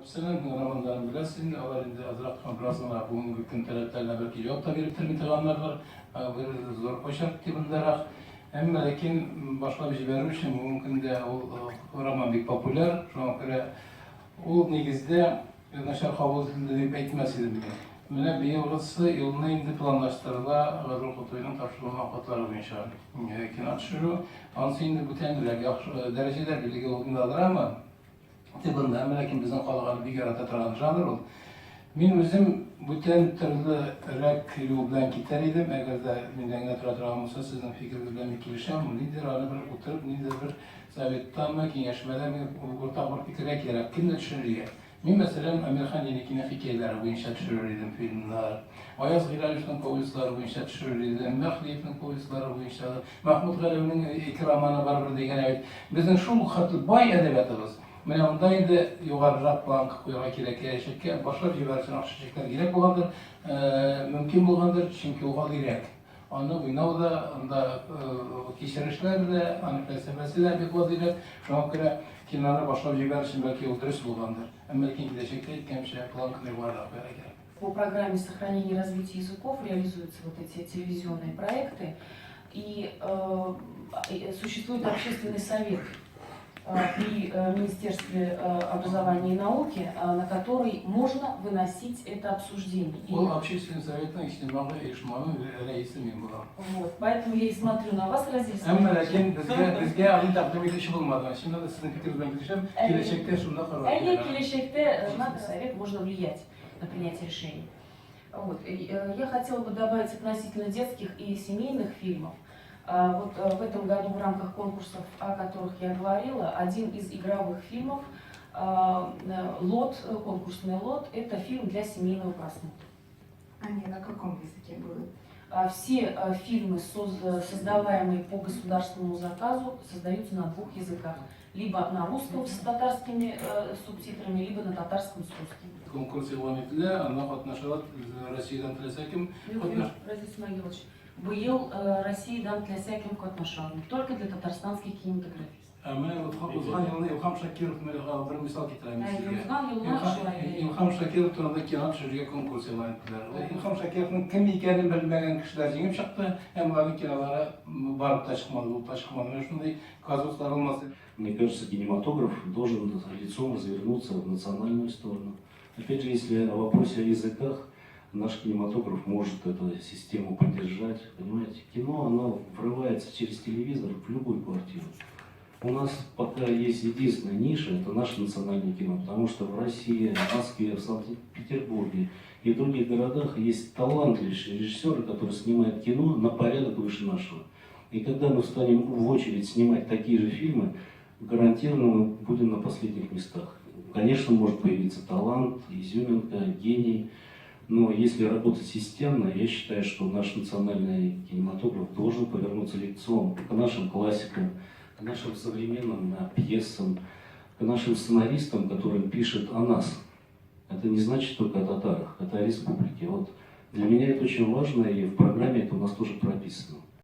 Senin romanlarını bilirsin, onlar indi azrak birazına bugünkü gün taleplerine belki cevap da verip termiteganlar var. Bir zor koşak ki bunlara. Hem lakin başka bir şey vermişim, mümkün de o roman bir popüler. Şu an göre o negizde naşar kabul edildi deyip etmesidir. Mene bir orası yoluna indi planlaştırıla Gazol Kutu'nun tapşırılma akıtları bu inşallah. Kinat şuru, ansı indi bu tendiler, dereceler birliği olduğundadır ama Tibında hem lakin bizim kalağını bir kere tetradan janr ol. Min özüm bütün türlü rek yolu bilen gitar idim. Eğer de minden tetradan olsa sizin fikriniz bilen ikilişem, nedir anı bir oturup nedir bir sabittan mı ki yaşmadan ortak bir fikre gerek. Kimle düşünüyor? Min mesela Amerikan yenikine fikirleri bu inşa düşürürdüm filmler. Ayaz Gilaliş'in povestleri bu inşa düşürürdüm. Mehliyev'in povestleri bu inşa. Mahmut Galev'in ikramına barbar degen. Bizim şu hatı bay edebiyatımız. Mene ondaydı yukarırak bank koyuğa gerek şekke başka bir versiyon akşeşekler gerek olandır. Mümkün olandır çünkü o hal gerek. Onu oynağı da onda kişileşler de, hani felsefesi de bir vaziyet. Şu an göre kenara başka bir versiyon belki o dürüst olandır. Ama belki gidecekte kemşe plan kınır var da gerek. По программе сохранения и развития языков реализуются вот эти телевизионные проекты, и существует общественный совет при Министерстве образования и науки, на который можно выносить это обсуждение. Общественный совет Вот, поэтому я и смотрю на вас, Разиль. На совет можно влиять на принятие решений. Вот. Я хотела бы добавить относительно детских и семейных фильмов. Вот в этом году в рамках конкурсов, о которых я говорила, один из игровых фильмов, конкурсный лот, это фильм для семейного просмотра. Они на каком языке будут? Все фильмы, создаваемые по государственному заказу, создаются на двух языках. Либо на русском с татарскими субтитрами, либо на татарском с русским. Конкурс Иванитля, она отношалась Россиядан Тлесаким. Разиль Смагилович, Быел Россиядан Тлесаким Котнашалым, только для татарстанских кинематографистов. Ama Ilham Şakirov bir misal getireyim size. İlham Şakirov turunda kinat jüriye konkurs elan ettiler. İlham Şakirov'un kim ekanını bilmeyen kişiler jengip çıktı. Hem onların kinolara barıp da çıkmadı, bulup da çıkmadı. Şunday казусlar olması. Мне кажется, кинематограф должен лицом развернуться в национальную сторону. Опять же, если о вопросе о языках, наш кинематограф может эту систему поддержать. Понимаете, кино, оно врывается через телевизор в любую квартиру. У нас пока есть единственная ниша, это наше национальное кино, потому что в России, в Москве, в Санкт-Петербурге и в других городах есть талантливейшие режиссеры, которые снимают кино на порядок выше нашего. И когда мы встанем в очередь снимать такие же фильмы, гарантированно мы будем на последних местах. Конечно, может появиться талант, изюминка, гений, но если работать системно, я считаю, что наш национальный кинематограф должен повернуться лицом к нашим классикам, к нашим современным пьесам, к нашим сценаристам, которые пишут о нас. Это не значит только о татарах, это о республике. Вот для меня это очень важно, и в программе это у нас тоже прописано.